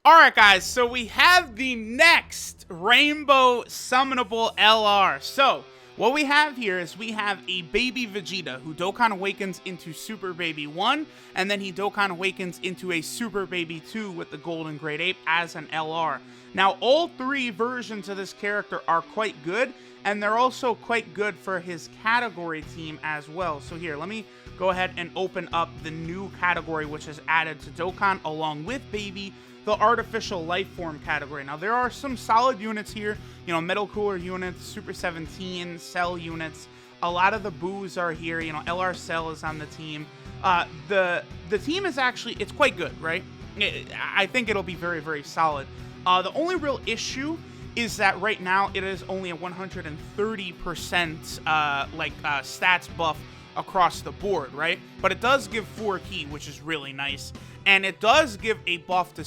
Alright guys, so we have the next Rainbow Summonable LR. So, what we have here is we have a Baby Vegeta who Dokkan awakens into Super Baby 1, and then he Dokkan awakens into a Super Baby 2 with the Golden Great Ape as an LR. Now, all three versions of this character are quite good, and they're also quite good for his category team as well. So here, let me go ahead and open up the new category which is added to Dokkan along with Baby, the artificial life form category. Now, there are some solid units here, you know, Metal Cooler units, Super 17, Cell units. A lot of the boos are here, you know, LR Cell is on the team. The team is actually, it's quite good, right? I think it'll be very, very solid. The only real issue is that right now it is only a 130% stats buff across the board, right? But it does give 4 key, which is really nice. And it does give a buff to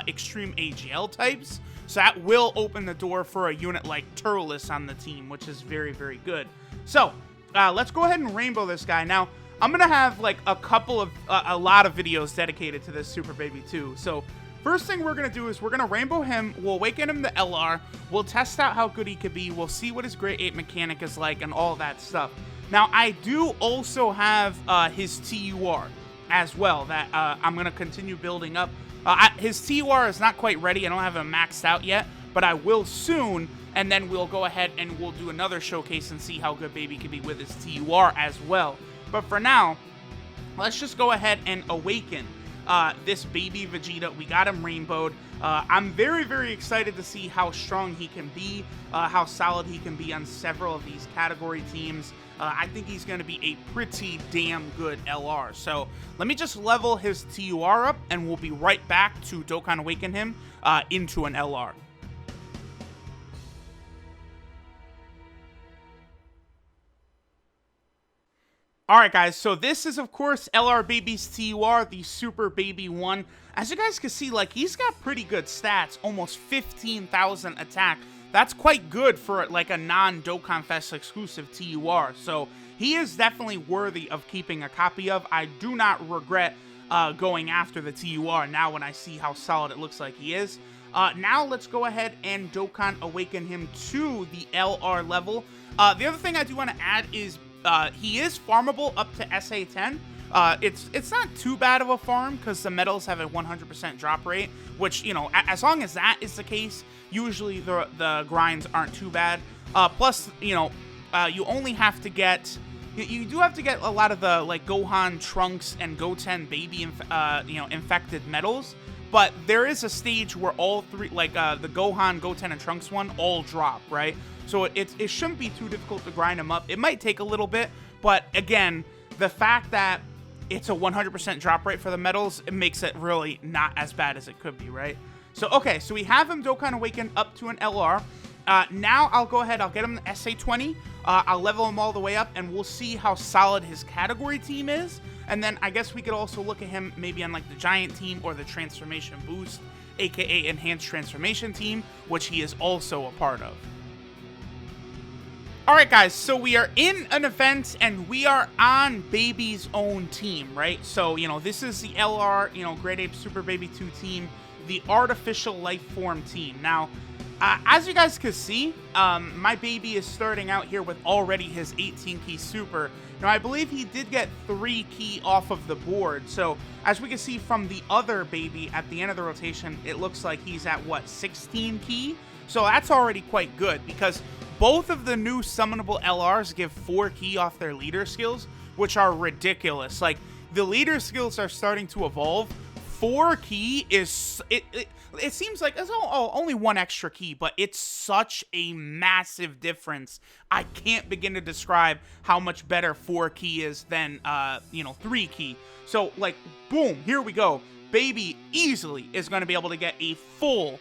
extreme AGL types, so that will open the door for a unit like Turles on the team, which is very, very good. So, let's go ahead and rainbow this guy. Now, I'm going to have like a lot of videos dedicated to this Super Baby 2. So, first thing we're going to do is we're going to rainbow him, we'll awaken him to LR, we'll test out how good he could be, we'll see what his Great Ape mechanic is like and all that stuff. Now, I do also have his TUR as well that I'm going to continue building up. His TUR is not quite ready. I don't have him maxed out yet, but I will soon, and then we'll go ahead and we'll do another showcase and see how good Baby can be with his TUR as well. But for now, let's just go ahead and awaken this Baby Vegeta. We got him rainbowed. I'm very, very excited to see how strong he can be, how solid he can be on several of these category teams. I think he's going to be a pretty damn good LR. So let me just level his TUR up, and we'll be right back to Dokkan Awaken him into an LR. Alright guys, so this is of course LR Baby's TUR, the Super Baby 1. As you guys can see, like, he's got pretty good stats, almost 15,000 attack. That's quite good for like a non-Dokkan Fest exclusive TUR, so he is definitely worthy of keeping a copy of. I do not regret going after the TUR now when I see how solid it looks like he is. Now let's go ahead and Dokkan Awaken him to the LR level. The other thing I do want to add is he is farmable up to SA10. It's not too bad of a farm because the medals have a 100% drop rate, which, you know, as long as that is the case, usually the grinds aren't too bad. Plus, you know, you only have to get, you do have to get a lot of the, like, Gohan, Trunks, and Goten Baby, you know, infected medals. But there is a stage where all three, like the Gohan, Goten, and Trunks one, all drop, right? So it shouldn't be too difficult to grind them up. It might take a little bit, but again, the fact that it's a 100% drop rate for the medals, it makes it really not as bad as it could be, right? So, okay, so we have him Dokkan Awakened up to an LR. Now I'll go ahead, I'll get him the SA20. I'll level him all the way up, and we'll see how solid his category team is. And then I guess we could also look at him maybe on like the Giant team or the Transformation Boost, aka Enhanced Transformation team, which he is also a part of. Alright guys, so we are in an event and we are on Baby's own team, right? So, you know, this is the LR, you know, Great Ape Super Baby 2 team, the Artificial Life Form team. Now, as you guys can see, my Baby is starting out here with already his 18 key super. Now, I believe he did get 3 key off of the board. So, as we can see from the other Baby at the end of the rotation, it looks like he's at, what, 16 key? So, that's already quite good because both of the new summonable LRs give 4 key off their leader skills, which are ridiculous. Like, the leader skills are starting to evolve. 4 key is, it seems like it's only 1 extra key, but it's such a massive difference. I can't begin to describe how much better 4 key is than, you know, 3 key. So, like, boom, here we go. Baby easily is going to be able to get a full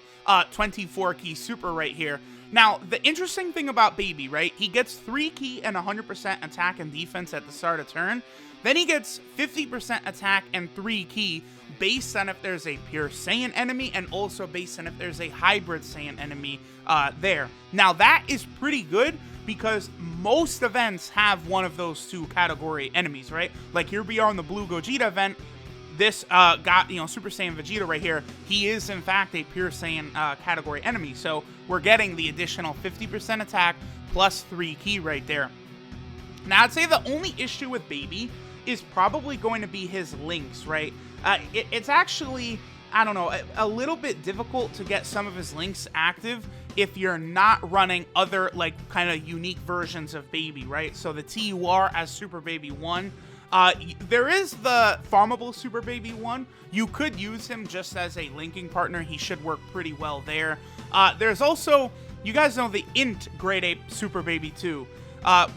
24 key super right here. Now, the interesting thing about Baby, right, he gets 3 key and 100% attack and defense at the start of turn. Then he gets 50% attack and 3 key based on if there's a pure Saiyan enemy and also based on if there's a hybrid Saiyan enemy there. Now, that is pretty good because most events have one of those 2 category enemies, right? Like here we are in the Blue Gogeta event. this got, Super Saiyan Vegeta right here, he is in fact a Pure Saiyan category enemy. So we're getting the additional 50% attack plus 3 ki right there. Now, I'd say the only issue with Baby is probably going to be his links, right? It's actually, I don't know, a little bit difficult to get some of his links active if you're not running other, like, kind of unique versions of Baby, right? So the TUR as Super Baby 1. There is the farmable Super Baby 1. You could use him just as a linking partner. He should work pretty well there. There's also, you guys know the Int Great Ape Super Baby 2.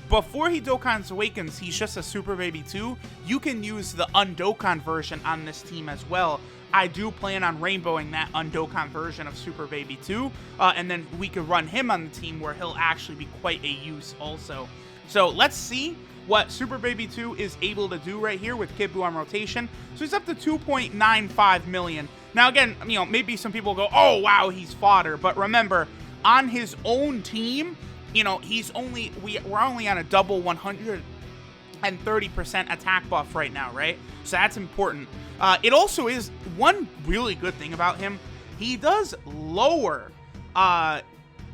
Before he Dokkan's Awakens, he's just a Super Baby 2. You can use the Undokkan version on this team as well. I do plan on rainbowing that Undokkan version of Super Baby 2, and then we could run him on the team where he'll actually be quite a use also. So let's see what Super Baby 2 is able to do right here with Kid Buu on rotation. So he's up to 2.95 million. Now again, maybe some people go, oh wow, he's fodder, but remember, on his own team, he's only, we're only on a double 130% attack buff right now, right? So that's important. It also is one really good thing about him. He does lower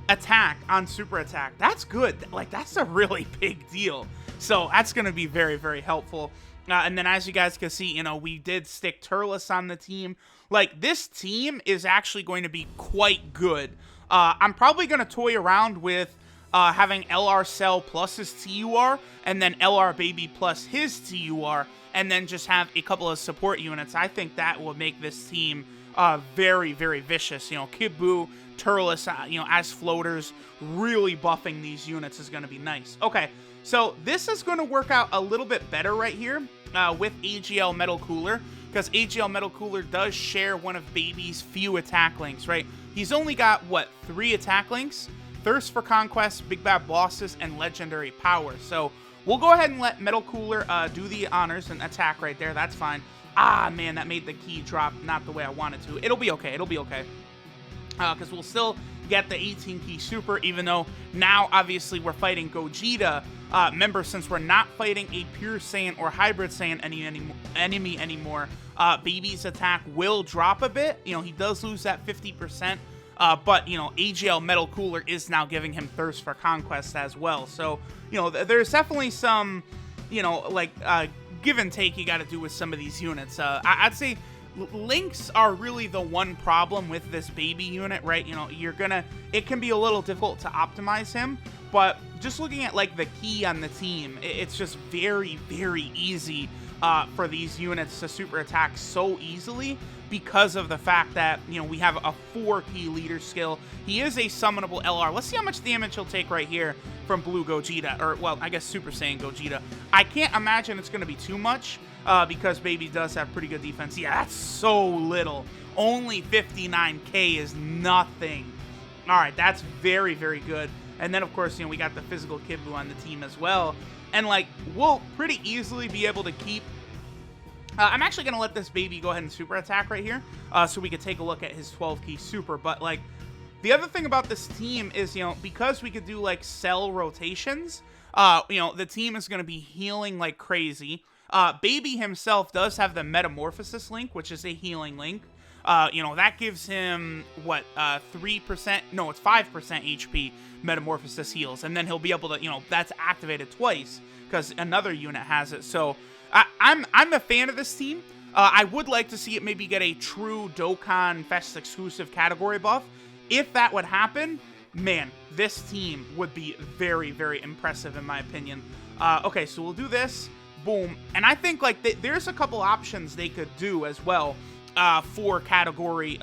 attack on super attack. That's good. Like, that's a really big deal. So that's going to be very, very helpful. And then as you guys can see, we did stick Turles on the team. Like, this team is actually going to be quite good. I'm probably going to toy around with having LR Cell plus his TUR, and then LR Baby plus his TUR, and then just have a couple of support units. I think that will make this team very, very vicious. Kid Buu, Turles, as floaters, really buffing these units is going to be nice. Okay, so this is going to work out a little bit better right here with AGL Metal Cooler, because AGL Metal Cooler does share one of Baby's few attack links, right? He's only got, 3 attack links? Thirst for Conquest, Big Bad Bosses, and Legendary Power. So we'll go ahead and let Metal Cooler do the honors and attack right there. That's fine. Ah, man, that made the key drop not the way I wanted to. It'll be okay. It'll be okay. Because we'll still get the 18 key super, even though now, obviously, we're fighting Gogeta. Remember, since we're not fighting a Pure Saiyan or Hybrid Saiyan enemy anymore, Baby's attack will drop a bit. He does lose that 50%. But, AGL Metal Cooler is now giving him Thirst for Conquest as well. So, there's definitely some, give and take you got to do with some of these units. I'd say links are really the one problem with this Baby unit, right? It can be a little difficult to optimize him, but just looking at, the key on the team, it's just very, very easy for these units to super attack so easily, because of the fact that, we have a 4-key leader skill. He is a summonable LR. Let's see how much damage he'll take right here from Blue Gogeta, or, well, I guess Super Saiyan Gogeta. I can't imagine it's going to be too much, because Baby does have pretty good defense. Yeah, that's so little. Only 59k is nothing. All right, that's very, very good. And then, of course, we got the physical Kid Buu on the team as well. And, we'll pretty easily be able to keep... I'm actually going to let this Baby go ahead and super attack right here, so we could take a look at his 12-key super. But, the other thing about this team is, because we could do, cell rotations, the team is going to be healing like crazy. Baby himself does have the Metamorphosis link, which is a healing link. That gives him, 3%? No, it's 5% HP Metamorphosis heals. And then he'll be able to, that's activated twice, because another unit has it. So... I'm a fan of this team. I would like to see it maybe get a true Dokkan Fest exclusive category buff. If that would happen, man, this team would be very, very impressive in my opinion. Okay, so we'll do this. Boom. And I think there's a couple options they could do as well for category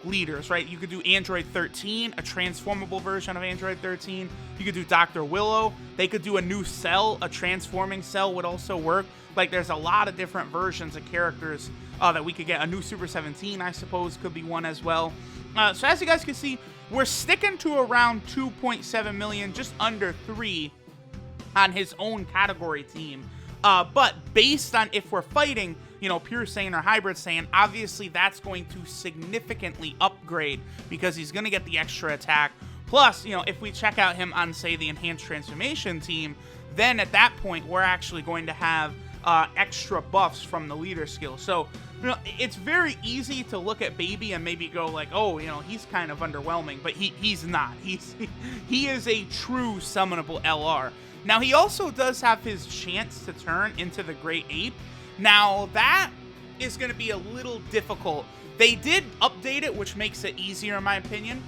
leaders, right? You could do Android 13, a transformable version of Android 13. You could do Dr. Willow. They could do a new cell. A transforming cell would also work. There's a lot of different versions of characters that we could get. A new Super 17, I suppose, could be one as well. So as you guys can see, we're sticking to around 2.7 million, just under 3 on his own category team. But based on if we're fighting, Pure Saiyan or Hybrid Saiyan, obviously that's going to significantly upgrade because he's going to get the extra attack. Plus, if we check out him on, say, the Enhanced Transformation team, then at that point, we're actually going to have extra buffs from the leader skill. So, you know, it's very easy to look at Baby and maybe go like, oh, you know, he's kind of underwhelming, but he's not. He is a true summonable LR. Now, he also does have his chance to turn into the Great Ape. Now, that is going to be a little difficult. They did update it, which makes it easier in my opinion.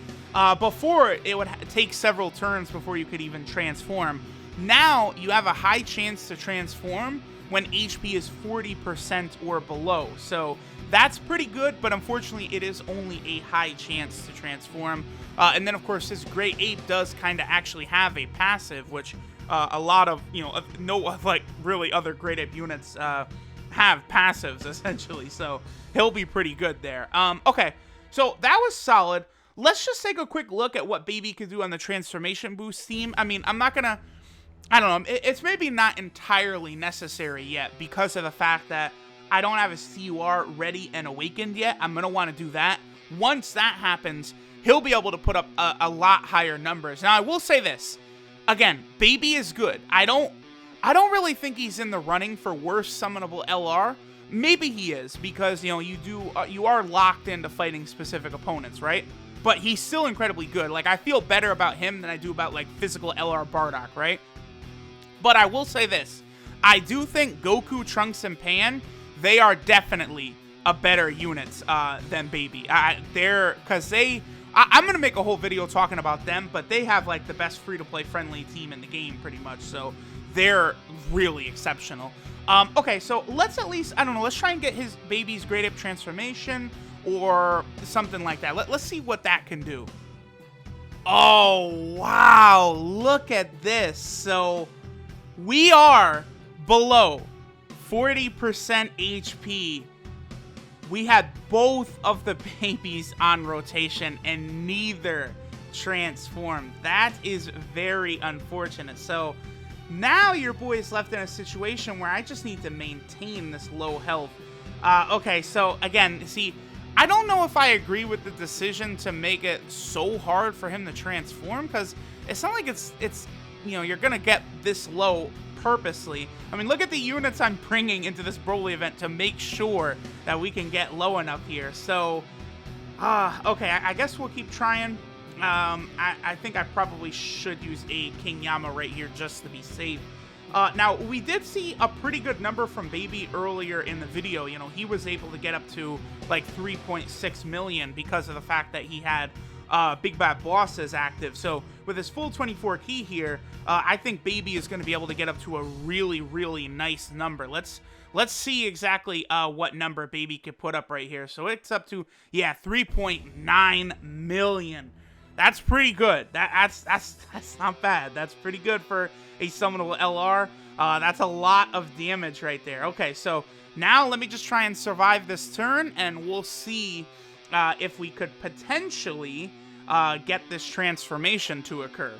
Before, it would take several turns before you could even transform. Now, you have a high chance to transform when HP is 40% or below. So that's pretty good, but unfortunately it is only a high chance to transform. And then of course his Great Ape does kind of actually have a passive, which a lot of, you know, no like really other Great Ape units have passives essentially. So he'll be pretty good there. Okay, so that was solid. Let's just take a quick look at what Baby could do on the transformation boost team. I mean, I'm not gonna, I don't know, it's maybe not entirely necessary yet because of the fact that I don't have his TUR ready and awakened yet. I'm going to want to do that. Once that happens, he'll be able to put up a lot higher numbers. Now, I will say this. Again, Baby is good. I don't really think he's in the running for worst summonable LR. Maybe he is because, you know, you are locked into fighting specific opponents, right? But he's still incredibly good. Like, I feel better about him than I do about, like, physical LR Bardock, right? But I will say this. I do think Goku, Trunks, and Pan, they are definitely a better units than Baby. I'm going to make a whole video talking about them, but they have, like, the best free-to-play friendly team in the game, pretty much. So they're really exceptional. Okay, so let's at least, I don't know, let's try and get his Baby's Great Ape transformation or something like that. Let's see what that can do. Oh, wow. Look at this. So we are below 40% HP. We had both of the babies on rotation and neither transformed. That is very unfortunate. So now your boy is left in a situation where I just need to maintain this low health. Okay, so again, see, I don't know if I agree with the decision to make it so hard for him to transform, because it's not like it's you know, you're gonna get this low purposely. I mean, look at the units I'm bringing into this Broly event to make sure that we can get low enough here. So, okay, I guess we'll keep trying. I think I probably should use a King Yama right here just to be safe. Now, we did see a pretty good number from Baby earlier in the video. You know, he was able to get up to like 3.6 million because of the fact that he had Big Bad Bosses active. So with his full 24 key here, I think Baby is going to be able to get up to a really, really nice number. Let's see exactly what number Baby could put up right here. So it's up to, yeah, 3.9 million. That's pretty good. That's not bad. That's pretty good for a summonable LR. That's a lot of damage right there. Okay, so now let me just try and survive this turn, and we'll see if we could potentially get this transformation to occur.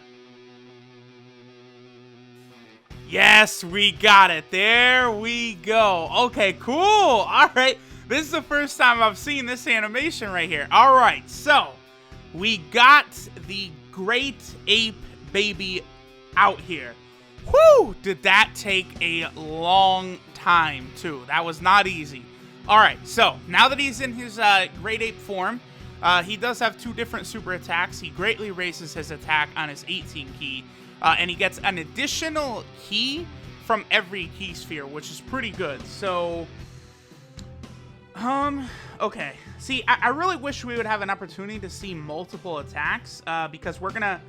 Yes, we got it. There we go. Okay, cool. All right. This is the first time I've seen this animation right here. All right, so we got the Great Ape Baby out here. Whew! Did that take a long time, too. That was not easy. Alright, so now that he's in his Great Ape form, he does have two different super attacks. He greatly raises his attack on his 18 key, and he gets an additional key from every key sphere, which is pretty good. So, okay. See, I really wish we would have an opportunity to see multiple attacks, because we're gonna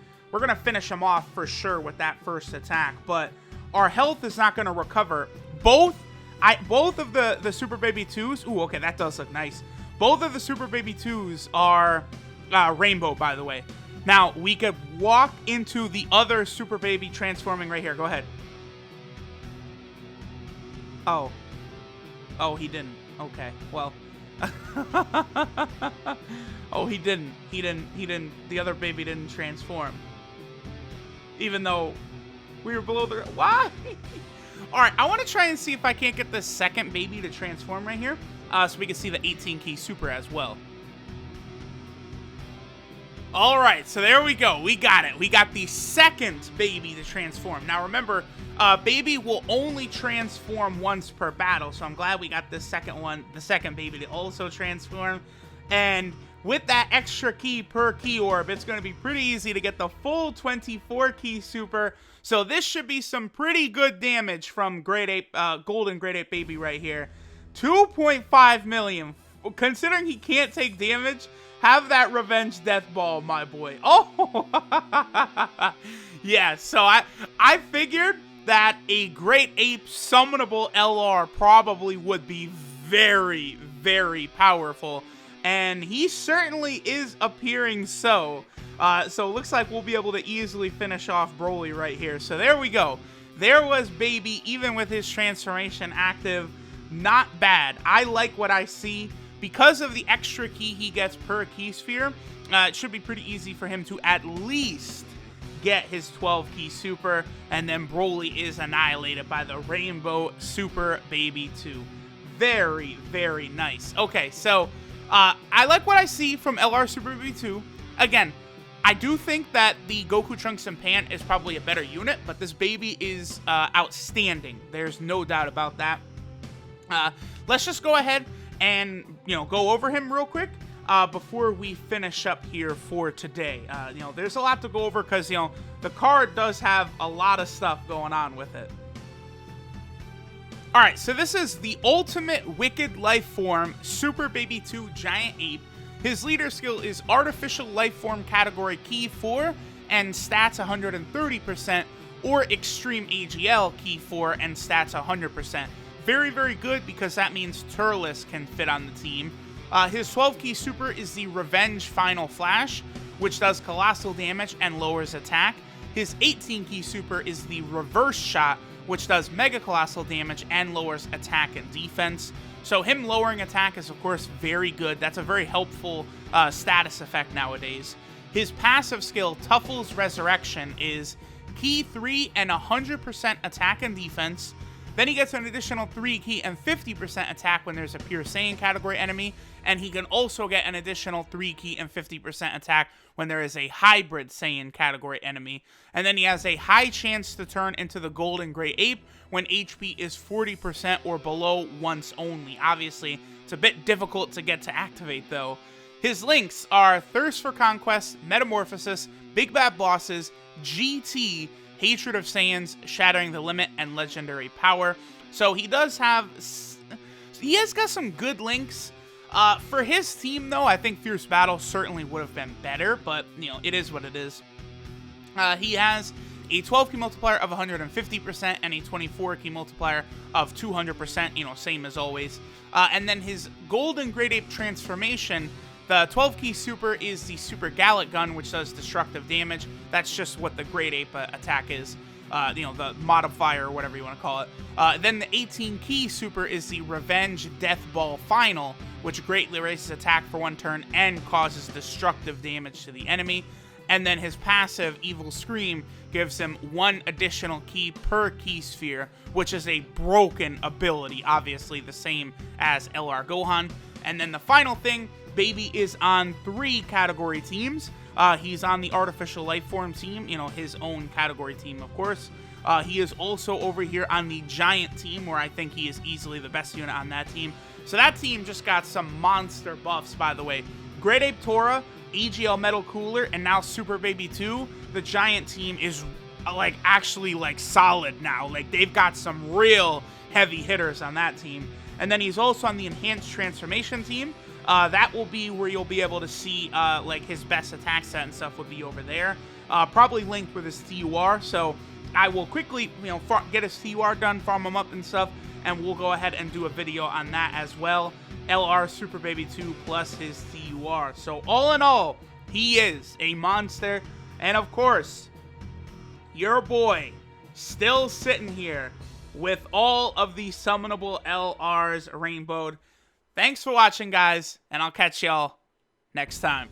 finish him off for sure with that first attack, but our health is not gonna recover. Both of the Super Baby 2s, ooh, okay, that does look nice. Both of the Super Baby 2s are rainbow, by the way. Now, we could walk into the other Super Baby transforming right here. Go ahead. Oh, he didn't. Okay, well. Oh, he didn't. The other baby didn't transform. Even though we were below the... Why? Alright, I want to try and see if I can't get the second baby to transform right here. So we can see the 18 key super as well. All right, so there we go. We got it. We got the second baby to transform. Now remember, baby will only transform once per battle, so I'm glad we got this second one, the second baby to also transform. And with that extra key per key orb, it's going to be pretty easy to get the full 24 key super. So this should be some pretty good damage from Great Ape, Golden Great Ape Baby right here. 2.5 million. Considering he can't take damage, have that revenge death ball, my boy. Oh, yeah. So I figured that a Great Ape summonable LR probably would be very, very powerful. And he certainly is appearing so. So it looks like we'll be able to easily finish off Broly right here. So there we go. There was Baby, even with his transformation active. Not bad. I like what I see. Because of the extra key he gets per key sphere, it should be pretty easy for him to at least get his 12 key super. And then Broly is annihilated by the Rainbow Super Baby 2. Very, very nice. Okay, so I like what I see from LR Super Baby 2. Again, I do think that the Goku Trunks and Pan is probably a better unit, but this baby is outstanding. There's no doubt about that. Let's just go ahead and, go over him real quick before we finish up here for today. There's a lot to go over because, the card does have a lot of stuff going on with it. Alright, so this is the ultimate Wicked Life Form Super Baby 2 Giant Ape. His leader skill is Artificial Life Form category Key 4 and stats 130%, or Extreme AGL Key 4 and stats 100%. Very, very good because that means Turles can fit on the team. His 12 key super is the Revenge Final Flash, which does colossal damage and lowers attack. His 18 key super is the Reverse Shot, which does mega colossal damage and lowers attack and defense. So him lowering attack is, of course, very good. That's a very helpful status effect nowadays. His passive skill, Tuffle's Resurrection, is key 3 and 100% attack and defense. Then he gets an additional 3 key and 50% attack when there's a Pure Saiyan category enemy, and he can also get an additional 3 key and 50% attack when there is a Hybrid Saiyan category enemy. And then he has a high chance to turn into the Golden Great Ape when HP is 40% or below once only. Obviously, it's a bit difficult to get to activate though. His links are Thirst for Conquest, Metamorphosis, Big Bad Bosses, GT, Hatred of Saiyans, Shattering the Limit, and Legendary Power. So he does have... He has got some good links. For his team, though, I think Fierce Battle certainly would have been better, but, it is what it is. He has a 12 key multiplier of 150% and a 24 key multiplier of 200%, same as always. And then his Golden Great Ape transformation, the 12 key super is the Super Gallic Gun, which does destructive damage. That's just what the Great Ape attack is. The modifier or whatever you want to call it. Then the 18 key super is the Revenge Death Ball Final, which greatly raises attack for 1 turn and causes destructive damage to the enemy. And then his passive, Evil Scream, gives him 1 additional key per key sphere, which is a broken ability, obviously the same as LR Gohan. And then the final thing, Baby is on 3 category teams. He's on the Artificial Life Form team, his own category team, of course. He is also over here on the Giant team, where I think he is easily the best unit on that team. So that team just got some monster buffs, by the way. Great Ape Tora, AGL Metal Cooler, and now Super Baby 2. The Giant team is, actually, solid now. They've got some real heavy hitters on that team. And then he's also on the Enhanced Transformation team. That will be where you'll be able to see, his best attack set and stuff would be over there. Probably linked with his TUR, so I will quickly, get his TUR done, farm him up and stuff, and we'll go ahead and do a video on that as well. LR Super Baby 2 plus his TUR. So all in all, he is a monster. And of course, your boy still sitting here with all of the summonable LRs rainbowed. Thanks for watching, guys, and I'll catch y'all next time.